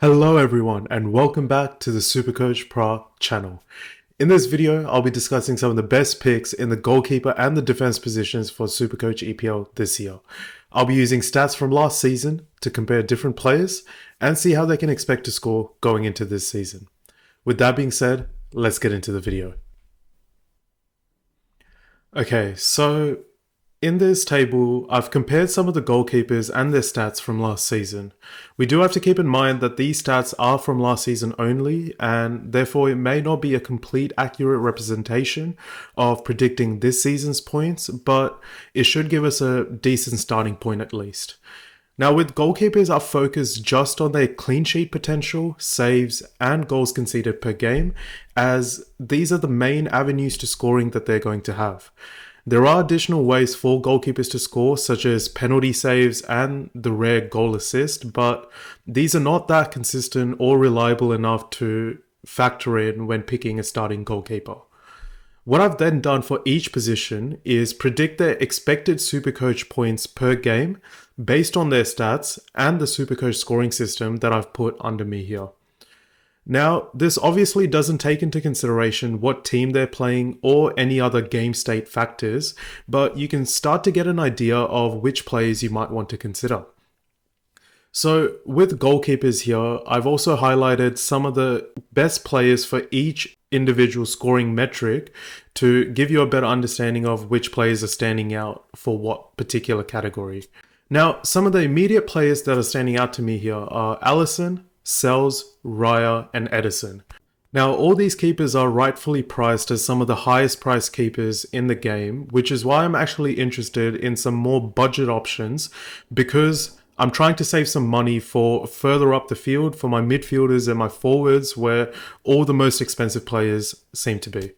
Hello everyone and welcome back to the Supercoach EPL channel. In this video, I'll be discussing some of the best picks in the goalkeeper and the defense positions for Supercoach EPL this year. I'll be using stats from last season to compare different players and see how they can expect to score going into this season. With that being said, let's get into the video. Okay, so in this table, I've compared some of the goalkeepers and their stats from last season. We do have to keep in mind that these stats are from last season only, and therefore it may not be a complete accurate representation of predicting this season's points, but it should give us a decent starting point at least. Now with goalkeepers, our focus just on their clean sheet potential, saves, and goals conceded per game, as these are the main avenues to scoring that they're going to have. There are additional ways for goalkeepers to score, such as penalty saves and the rare goal assist, but these are not that consistent or reliable enough to factor in when picking a starting goalkeeper. What I've then done for each position is predict their expected Supercoach points per game based on their stats and the Supercoach scoring system that I've put under me here. Now, this obviously doesn't take into consideration what team they're playing or any other game state factors, but you can start to get an idea of which players you might want to consider. So with goalkeepers here, I've also highlighted some of the best players for each individual scoring metric to give you a better understanding of which players are standing out for what particular category. Now, some of the immediate players that are standing out to me here are Alisson, Sells, Raya, and Edison. Now, all these keepers are rightfully priced as some of the highest priced keepers in the game, which is why I'm actually interested in some more budget options, because I'm trying to save some money for further up the field for my midfielders and my forwards, where all the most expensive players seem to be.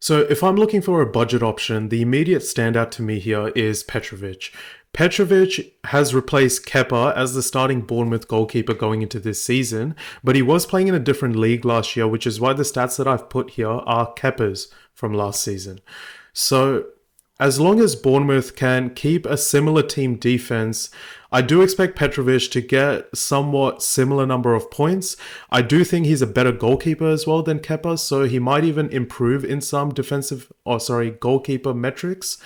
So if I'm looking for a budget option, the immediate standout to me here is Petrovic. Petrovic has replaced Kepa as the starting Bournemouth goalkeeper going into this season, but he was playing in a different league last year, which is why the stats that I've put here are Kepa's from last season. So as long as Bournemouth can keep a similar team defense, I do expect Petrovic to get somewhat similar number of points. I do think he's a better goalkeeper as well than Kepa, so he might even improve in some goalkeeper metrics.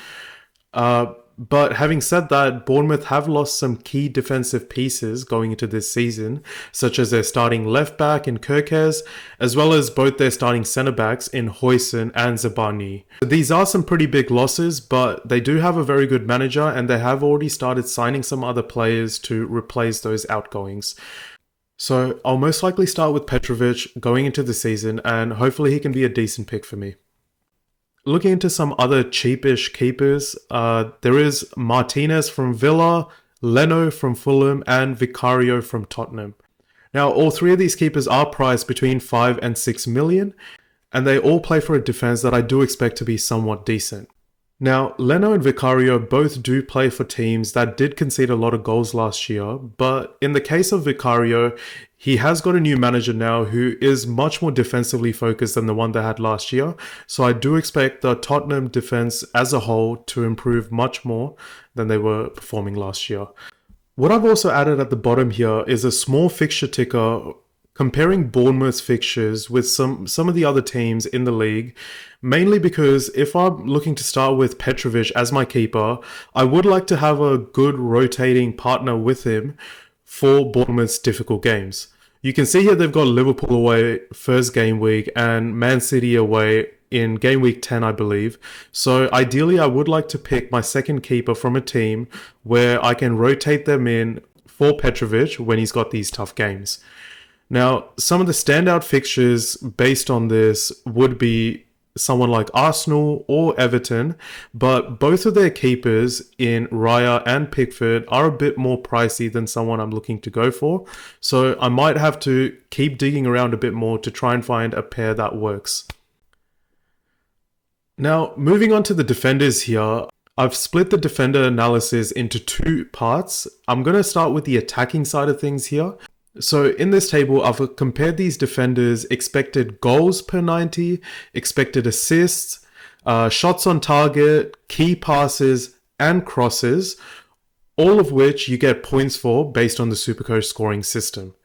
But having said that, Bournemouth have lost some key defensive pieces going into this season, such as their starting left back in Kerkez, as well as both their starting centre backs in Huijsen and Zabani. These are some pretty big losses, but they do have a very good manager and they have already started signing some other players to replace those outgoings. So I'll most likely start with Petrovic going into the season, and hopefully he can be a decent pick for me. Looking into some other cheapish keepers, there is Martinez from Villa, Leno from Fulham, and Vicario from Tottenham. Now, all three of these keepers are priced between 5 and 6 million, and they all play for a defense that I do expect to be somewhat decent. Now, Leno and Vicario both do play for teams that did concede a lot of goals last year, but in the case of Vicario, he has got a new manager now who is much more defensively focused than the one they had last year, so I do expect the Tottenham defense as a whole to improve much more than they were performing last year. What I've also added at the bottom here is a small fixture ticker comparing Bournemouth's fixtures with some of the other teams in the league, mainly because if I'm looking to start with Petrovic as my keeper, I would like to have a good rotating partner with him for Bournemouth's difficult games. You can see here they've got Liverpool away first game week and Man City away in game week 10, I believe. So ideally, I would like to pick my second keeper from a team where I can rotate them in for Petrovic when he's got these tough games. Now, some of the standout fixtures based on this would be someone like Arsenal or Everton, but both of their keepers in Raya and Pickford are a bit more pricey than someone I'm looking to go for. So I might have to keep digging around a bit more to try and find a pair that works. Now, moving on to the defenders here, I've split the defender analysis into two parts. I'm going to start with the attacking side of things here. So in this table, I've compared these defenders' expected goals per 90, expected assists, shots on target, key passes, and crosses, all of which you get points for based on the Supercoach scoring system.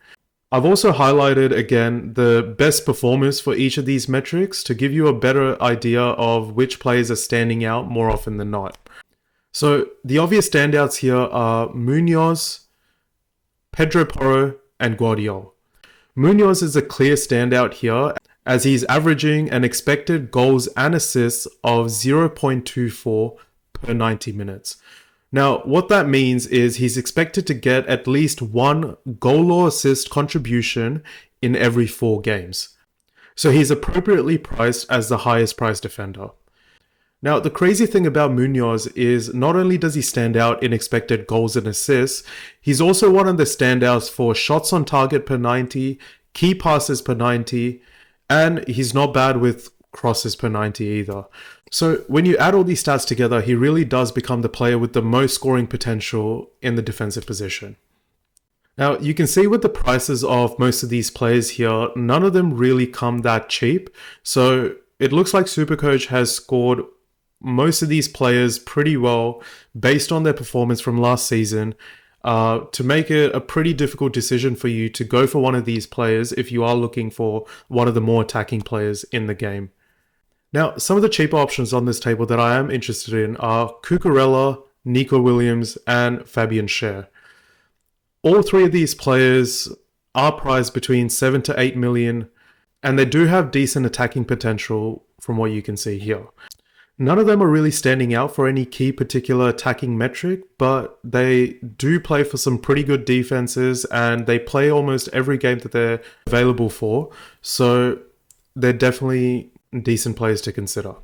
I've also highlighted again the best performers for each of these metrics to give you a better idea of which players are standing out more often than not. So the obvious standouts here are Munoz, Pedro Porro, and Guardiola. Munoz is a clear standout here as he's averaging an expected goals and assists of 0.24 per 90 minutes. Now, what that means is he's expected to get at least one goal or assist contribution in every 4 games. So he's appropriately priced as the highest priced defender. Now, the crazy thing about Munoz is not only does he stand out in expected goals and assists, he's also one of the standouts for shots on target per 90, key passes per 90, and he's not bad with crosses per 90 either. So when you add all these stats together, he really does become the player with the most scoring potential in the defensive position. Now, you can see with the prices of most of these players here, none of them really come that cheap. So it looks like Supercoach has scored most of these players pretty well based on their performance from last season to make it a pretty difficult decision for you to go for one of these players if you are looking for one of the more attacking players in the game. Now, some of the cheaper options on this table that I am interested in are Cucurella, Nico Williams, and Fabian Schär. All 3 of these players are priced between 7 to 8 million, and they do have decent attacking potential from what you can see here. None of them are really standing out for any key particular attacking metric, but they do play for some pretty good defenses, and they play almost every game that they're available for, so they're definitely decent players to consider.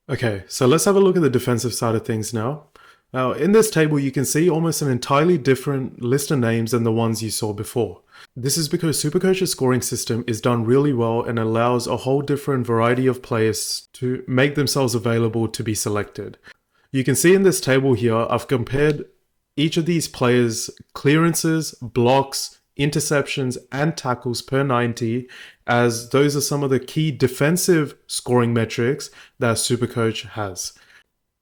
Okay, so let's have a look at the defensive side of things now. Now, in this table, you can see almost an entirely different list of names than the ones you saw before. This is because Supercoach's scoring system is done really well and allows a whole different variety of players to make themselves available to be selected. You can see in this table here, I've compared each of these players' clearances, blocks, interceptions, and tackles per 90, as those are some of the key defensive scoring metrics that Supercoach has.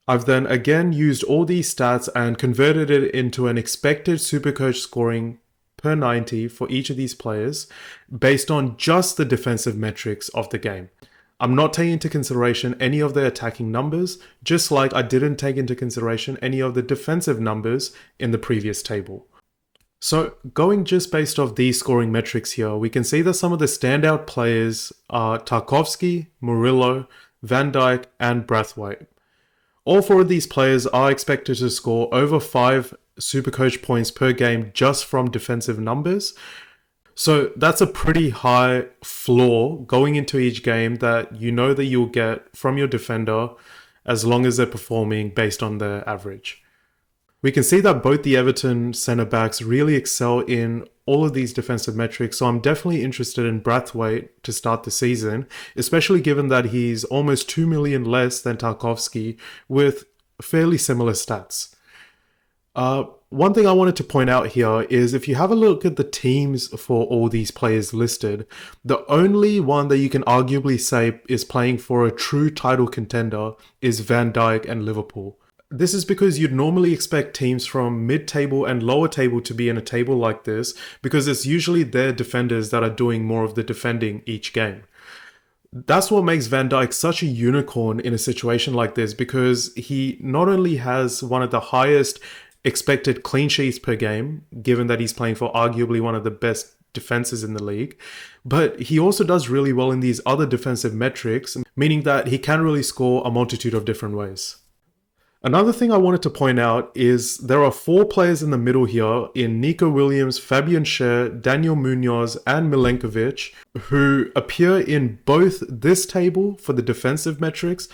I've then again used all these stats and converted it into an expected Supercoach scoring per 90 for each of these players based on just the defensive metrics of the game. I'm not taking into consideration any of the attacking numbers, just like I didn't take into consideration any of the defensive numbers in the previous table. So going just based off these scoring metrics here, we can see that some of the standout players are Tarkowski, Murillo, Van Dijk, and Braithwaite. All 4 of these players are expected to score over 5 Supercoach points per game just from defensive numbers. So that's a pretty high floor going into each game that you know that you'll get from your defender as long as they're performing based on their average. We can see that both the Everton centre-backs really excel in all of these defensive metrics, so I'm definitely interested in Braithwaite to start the season, especially given that he's almost 2 million less than Tarkowski with fairly similar stats. One thing I wanted to point out here is if you have a look at the teams for all these players listed, the only one that you can arguably say is playing for a true title contender is Van Dijk and Liverpool. This is because you'd normally expect teams from mid-table and lower table to be in a table like this because it's usually their defenders that are doing more of the defending each game. That's what makes Van Dijk such a unicorn in a situation like this because he not only has one of the highest expected clean sheets per game, given that he's playing for arguably one of the best defenses in the league, but he also does really well in these other defensive metrics, meaning that he can really score a multitude of different ways. Another thing I wanted to point out is there are 4 players in the middle here in Nico Williams, Fabian Schär, Daniel Munoz, and Milenkovic who appear in both this table for the defensive metrics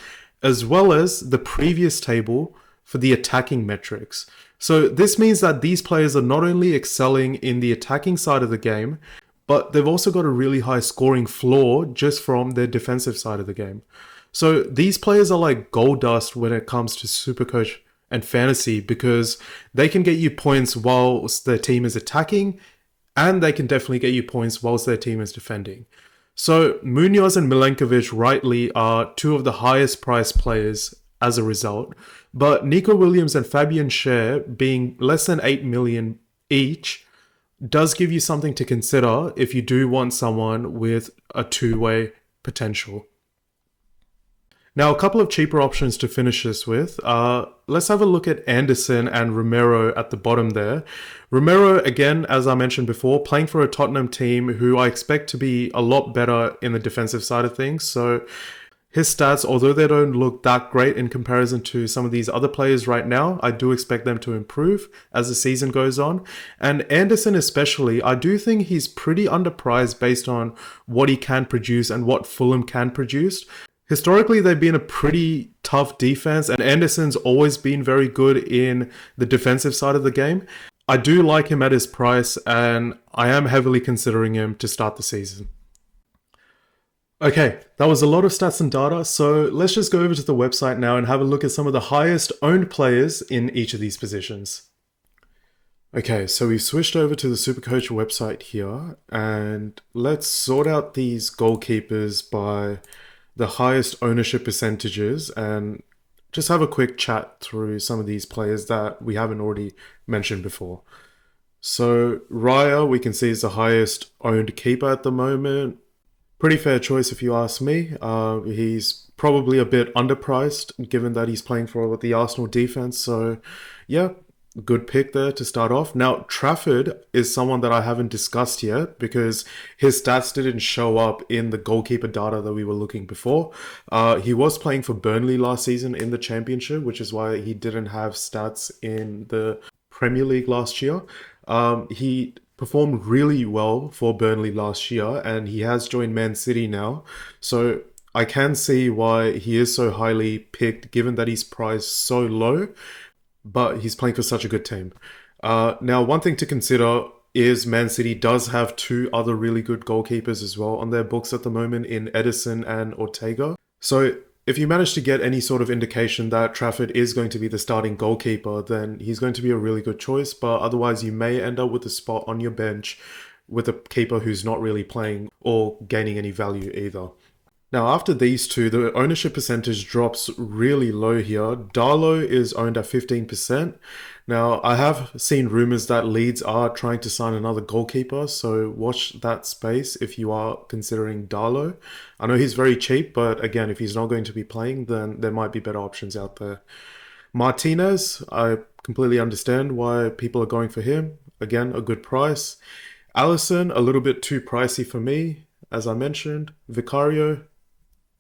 as well as the previous table for the attacking metrics. So this means that these players are not only excelling in the attacking side of the game, but they've also got a really high scoring floor just from their defensive side of the game. So these players are like gold dust when it comes to Supercoach and fantasy because they can get you points whilst their team is attacking and they can definitely get you points whilst their team is defending. So Munoz and Milenkovic rightly are 2 of the highest priced players as a result, but Nico Williams and Fabian Schär being less than 8 million each does give you something to consider if you do want someone with a two-way potential. Now, a couple of cheaper options to finish this with. Let's have a look at Anderson and Romero at the bottom there. Romero, again, as I mentioned before, playing for a Tottenham team who I expect to be a lot better in the defensive side of things. So his stats, although they don't look that great in comparison to some of these other players right now, I do expect them to improve as the season goes on. And Anderson especially, I do think he's pretty underpriced based on what he can produce and what Fulham can produce. Historically, they've been a pretty tough defense, and Anderson's always been very good in the defensive side of the game. I do like him at his price, and I am heavily considering him to start the season. Okay, that was a lot of stats and data, so let's just go over to the website now and have a look at some of the highest owned players in each of these positions. Okay, so we've switched over to the Supercoach website here, and let's sort out these goalkeepers by the highest ownership percentages and just have a quick chat through some of these players that we haven't already mentioned before. So Raya, we can see, is the highest owned keeper at the moment. Pretty fair choice if you ask me. He's probably a bit underpriced given that he's playing for the Arsenal defense. So yeah, good pick there to start off. Now, Trafford is someone that I haven't discussed yet because his stats didn't show up in the goalkeeper data that we were looking before. He was playing for Burnley last season in the Championship, which is why he didn't have stats in the Premier League last year. He performed really well for Burnley last year, and he has joined Man City now. So I can see why he is so highly picked, given that he's priced so low, but he's playing for such a good team. Now, one thing to consider is Man City does have two other really good goalkeepers as well on their books at the moment in Edison and Ortega. So if you manage to get any sort of indication that Trafford is going to be the starting goalkeeper, then he's going to be a really good choice. But otherwise, you may end up with a spot on your bench with a keeper who's not really playing or gaining any value either. Now, after these two, the ownership percentage drops really low here. Darlow is owned at 15%. Now, I have seen rumors that Leeds are trying to sign another goalkeeper, so watch that space if you are considering Darlow. I know he's very cheap, but again, if he's not going to be playing, then there might be better options out there. Martinez, I completely understand why people are going for him. Again, a good price. Alisson, a little bit too pricey for me, as I mentioned. Vicario,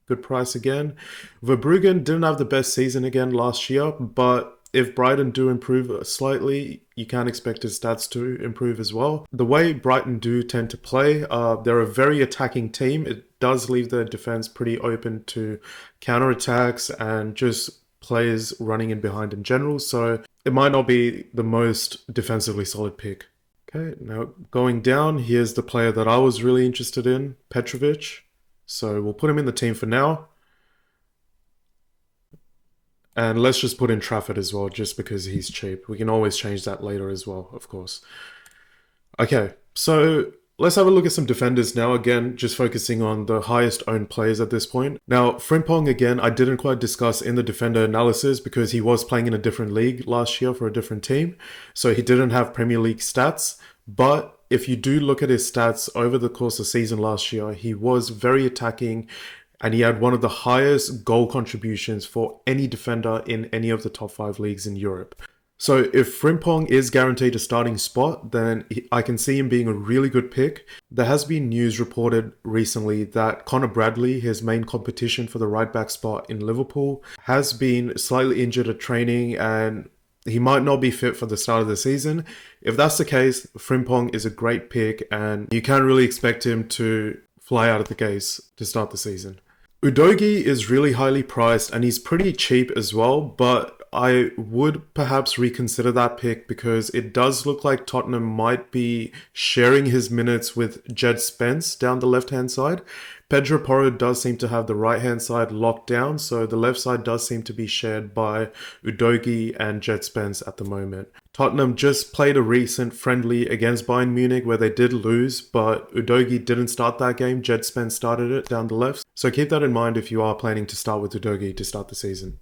good price again. Verbruggen didn't have the best season again last year, but if Brighton do improve slightly, you can expect his stats to improve as well. The way Brighton do tend to play, they're a very attacking team. It does leave their defense pretty open to counterattacks and just players running in behind in general, so it might not be the most defensively solid pick. Okay, now going down, here's the player that I was really interested in, Petrovic. So we'll put him in the team for now. And let's just put in Trafford as well, just because he's cheap. We can always change that later as well, of course. Okay, so let's have a look at some defenders now. Again, just focusing on the highest owned players at this point. Now, Frimpong, again, I didn't quite discuss in the defender analysis because he was playing in a different league last year for a different team. So he didn't have Premier League stats, but if you do look at his stats over the course of the season last year, he was very attacking and he had one of the highest goal contributions for any defender in any of the top 5 leagues in Europe. So if Frimpong is guaranteed a starting spot, then I can see him being a really good pick. There has been news reported recently that Connor Bradley, his main competition for the right back spot in Liverpool, has been slightly injured at training and he might not be fit for the start of the season. If that's the case, Frimpong is a great pick and you can't really expect him to fly out of the gates to start the season. Udogie is really highly priced and he's pretty cheap as well, but I would perhaps reconsider that pick because it does look like Tottenham might be sharing his minutes with Jed Spence down the left-hand side. Pedro Porro does seem to have the right-hand side locked down, so the left side does seem to be shared by Udogie and Jed Spence at the moment. Tottenham just played a recent friendly against Bayern Munich where they did lose, but Udogie didn't start that game. Jed Spence started it down the left. So keep that in mind if you are planning to start with Udogie to start the season.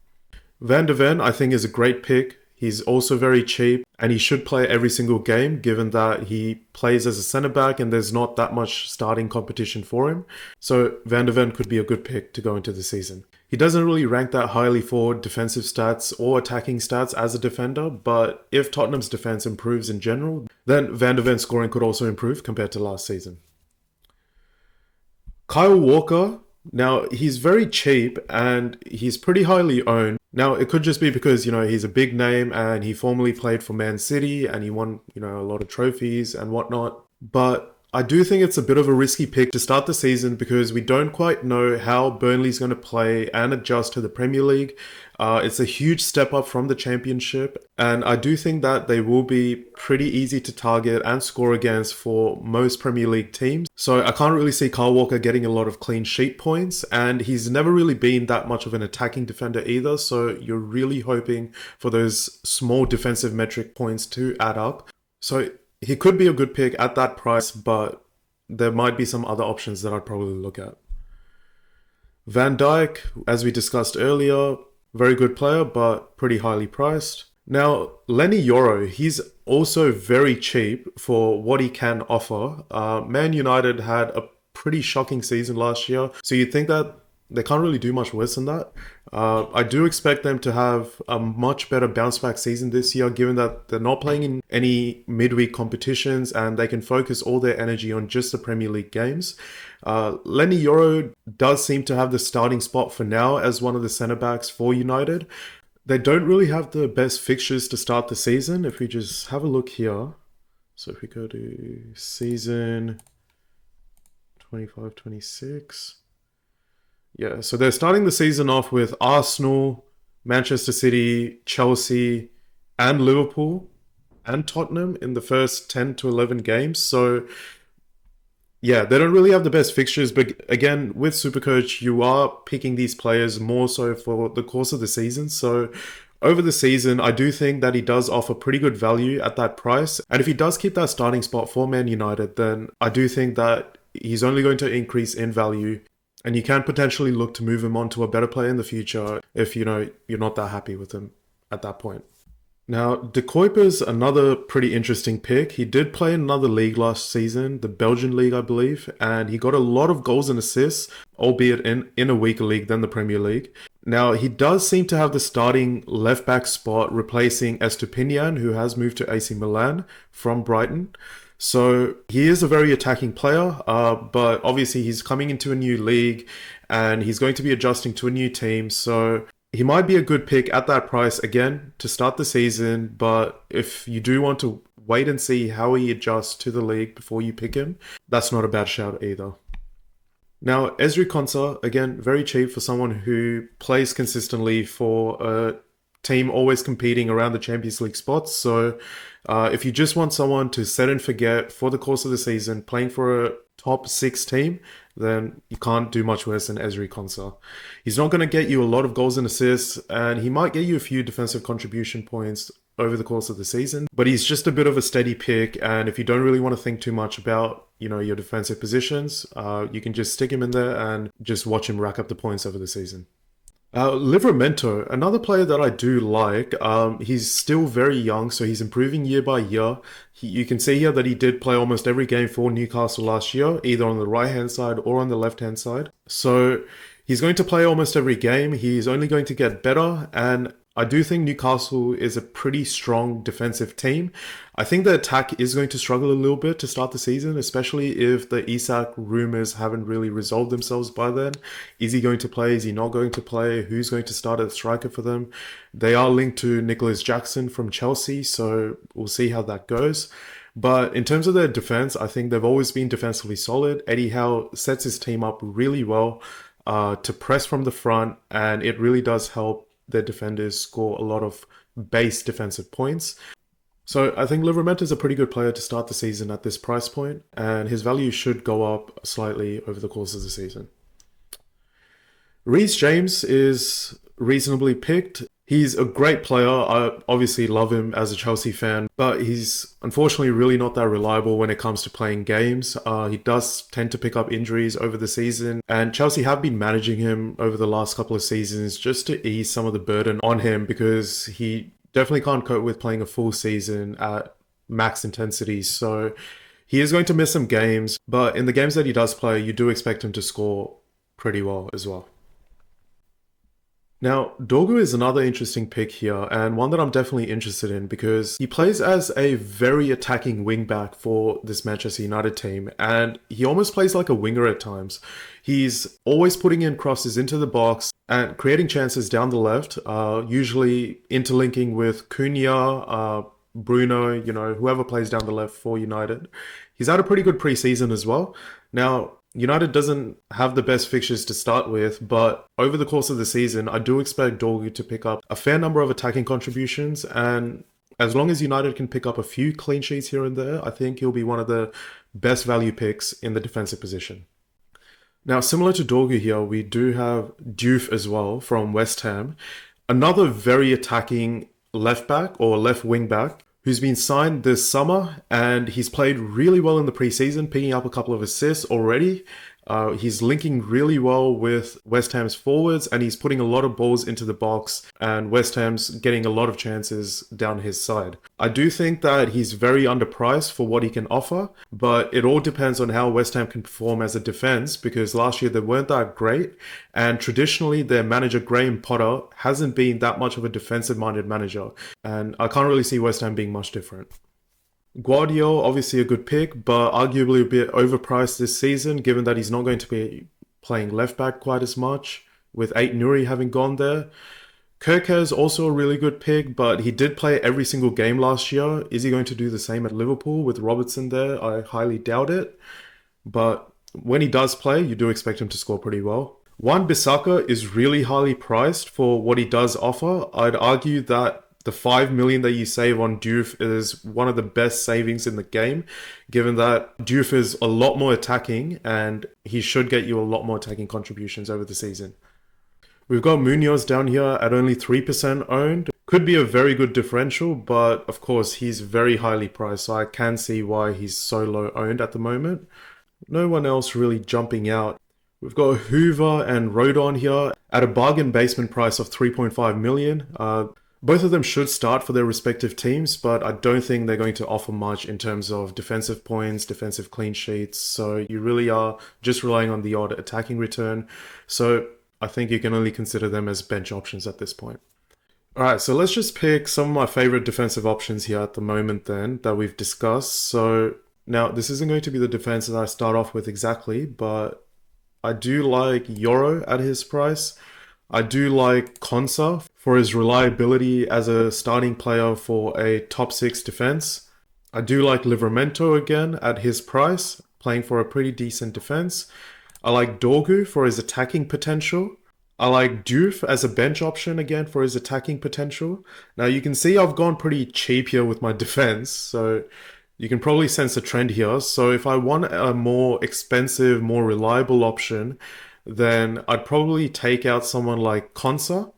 Van de Ven, I think, is a great pick. He's also very cheap, and he should play every single game given that he plays as a centre back and there's not that much starting competition for him. So Van de Ven could be a good pick to go into the season. He doesn't really rank that highly for defensive stats or attacking stats as a defender, but if Tottenham's defense improves in general, then Van de Ven's scoring could also improve compared to last season. Kyle Walker, now he's very cheap and he's pretty highly owned. Now it could just be because, he's a big name and he formerly played for Man City and he won, a lot of trophies and whatnot. But I do think it's a bit of a risky pick to start the season because we don't quite know how Burnley's going to play and adjust to the Premier League. It's a huge step up from the Championship, and I do think that they will be pretty easy to target and score against for most Premier League teams. So I can't really see Kyle Walker getting a lot of clean sheet points, and he's never really been that much of an attacking defender either, so you're really hoping for those small defensive metric points to add up. So he could be a good pick at that price, but there might be some other options that I'd probably look at. Van Dijk, as we discussed earlier, very good player, but pretty highly priced. Now, Lenny Yoro, he's also very cheap for what he can offer. Man United had a pretty shocking season last year, so you'd think that they can't really do much worse than that. I do expect them to have a much better bounce back season this year, given that they're not playing in any midweek competitions and they can focus all their energy on just the Premier League games. Lenny Yoro does seem to have the starting spot for now as one of the centre backs for United. They don't really have the best fixtures to start the season. If we just have a look here. So if we go to season 25-26. Yeah, so they're starting the season off with Arsenal, Manchester City, Chelsea, and Liverpool, and Tottenham in the first 10 to 11 games. So, yeah, they don't really have the best fixtures. But again, with Supercoach, you are picking these players more so for the course of the season. So, over the season, I do think that he does offer pretty good value at that price. And if he does keep that starting spot for Man United, then I do think that he's only going to increase in value. And you can potentially look to move him on to a better player in the future if, you're not that happy with him at that point. Now, Goalkeeper's another pretty interesting pick. He did play in another league last season, the Belgian league, I believe, and he got a lot of goals and assists, albeit in a weaker league than the Premier League. Now, he does seem to have the starting left-back spot, replacing Estupiñán, who has moved to AC Milan from Brighton. So he is a very attacking player, but obviously he's coming into a new league and he's going to be adjusting to a new team. So he might be a good pick at that price again to start the season. But if you do want to wait and see how he adjusts to the league before you pick him, that's not a bad shout either. Now, Ezri Konsa, again, very cheap for someone who plays consistently for a team always competing around the Champions League spots. So if you just want someone to set and forget for the course of the season, playing for a top 6 team, then you can't do much worse than Ezri Konsa. He's not going to get you a lot of goals and assists, and he might get you a few defensive contribution points over the course of the season, but he's just a bit of a steady pick. And if you don't really want to think too much about, your defensive positions, you can just stick him in there and just watch him rack up the points over the season. Livramento, another player that I do like. He's still very young, so he's improving year by year. You can see here that he did play almost every game for Newcastle last year, either on the right-hand side or on the left-hand side. So he's going to play almost every game. He's only going to get better, and I do think Newcastle is a pretty strong defensive team. I think the attack is going to struggle a little bit to start the season, especially if the Isak rumours haven't really resolved themselves by then. Is he going to play? Is he not going to play? Who's going to start at striker for them? They are linked to Nicholas Jackson from Chelsea, so we'll see how that goes. But in terms of their defense, I think they've always been defensively solid. Eddie Howe sets his team up really well to press from the front, and it really does help their defenders score a lot of base defensive points. So I think Livramento is a pretty good player to start the season at this price point, and his value should go up slightly over the course of the season. Reece James is reasonably picked. He's a great player. I obviously love him as a Chelsea fan, but he's unfortunately really not that reliable when it comes to playing games. He does tend to pick up injuries over the season, and Chelsea have been managing him over the last couple of seasons just to ease some of the burden on him because he definitely can't cope with playing a full season at max intensity. So he is going to miss some games, but in the games that he does play, you do expect him to score pretty well as well. Now, Dorgu is another interesting pick here, and one that I'm definitely interested in because he plays as a very attacking wingback for this Manchester United team, and he almost plays like a winger at times. He's always putting in crosses into the box and creating chances down the left, usually interlinking with Cunha, Bruno, whoever plays down the left for United. He's had a pretty good preseason as well. Now, United doesn't have the best fixtures to start with, but over the course of the season, I do expect Dorgu to pick up a fair number of attacking contributions, and as long as United can pick up a few clean sheets here and there, I think he'll be one of the best value picks in the defensive position. Now, similar to Dorgu here, we do have Diouf as well from West Ham, another very attacking left back or left wing back who's been signed this summer, and he's played really well in the preseason, picking up a couple of assists already. He's linking really well with West Ham's forwards, and he's putting a lot of balls into the box, and West Ham's getting a lot of chances down his side. I do think that he's very underpriced for what he can offer, but it all depends on how West Ham can perform as a defense, because last year they weren't that great, and traditionally their manager Graham Potter hasn't been that much of a defensive-minded manager, and I can't really see West Ham being much different. Guardiola, obviously a good pick, but arguably a bit overpriced this season, given that he's not going to be playing left back quite as much, with Ait-Nouri having gone there. Kirke is also a really good pick, but he did play every single game last year. Is he going to do the same at Liverpool with Robertson there? I highly doubt it. But when he does play, you do expect him to score pretty well. Wan-Bissaka is really highly priced for what he does offer. I'd argue that the 5 million that you save on Diouf is one of the best savings in the game, given that Diouf is a lot more attacking and he should get you a lot more attacking contributions over the season. We've got Munoz down here at only 3% owned. Could be a very good differential, but of course he's very highly priced, so I can see why he's so low owned at the moment. No one else really jumping out. We've got Hoover and Rodon here at a bargain basement price of 3.5 million. Both of them should start for their respective teams, but I don't think they're going to offer much in terms of defensive points, defensive clean sheets. So you really are just relying on the odd attacking return. So I think you can only consider them as bench options at this point. All right, so let's just pick some of my favorite defensive options here at the moment then that we've discussed. So now this isn't going to be the defense that I start off with exactly, but I do like Yoro at his price. I do like Konsa for his reliability as a starting player for a top 6 defense. I do like Livramento again at his price, playing for a pretty decent defense. I like Dorgu for his attacking potential. I like Diouf as a bench option again for his attacking potential. Now you can see I've gone pretty cheap here with my defense, so you can probably sense a trend here. So if I want a more expensive, more reliable option, then I'd probably take out someone like Konsa,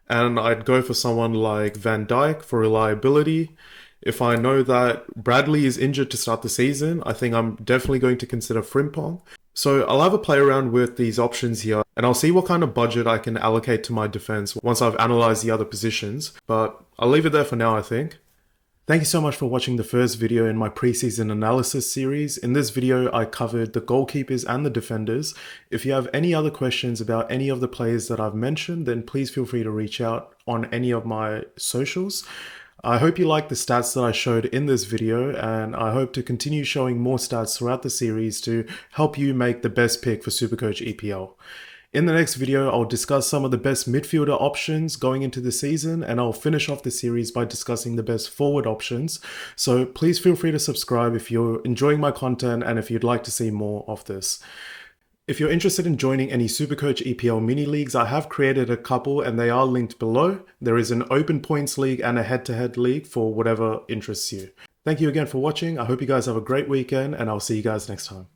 and I'd go for someone like Van Dijk for reliability. If I know that Bradley is injured to start the season, I think I'm definitely going to consider Frimpong. So I'll have a play around with these options here, and I'll see what kind of budget I can allocate to my defense once I've analyzed the other positions. But I'll leave it there for now, I think. Thank you so much for watching the first video in my preseason analysis series. In this video, I covered the goalkeepers and the defenders. If you have any other questions about any of the players that I've mentioned, then please feel free to reach out on any of my socials. I hope you liked the stats that I showed in this video, and I hope to continue showing more stats throughout the series to help you make the best pick for Supercoach EPL. In the next video, I'll discuss some of the best midfielder options going into the season, and I'll finish off the series by discussing the best forward options. So please feel free to subscribe if you're enjoying my content and if you'd like to see more of this. If you're interested in joining any Supercoach EPL mini leagues, I have created a couple and they are linked below. There is an open points league and a head-to-head league for whatever interests you. Thank you again for watching. I hope you guys have a great weekend, and I'll see you guys next time.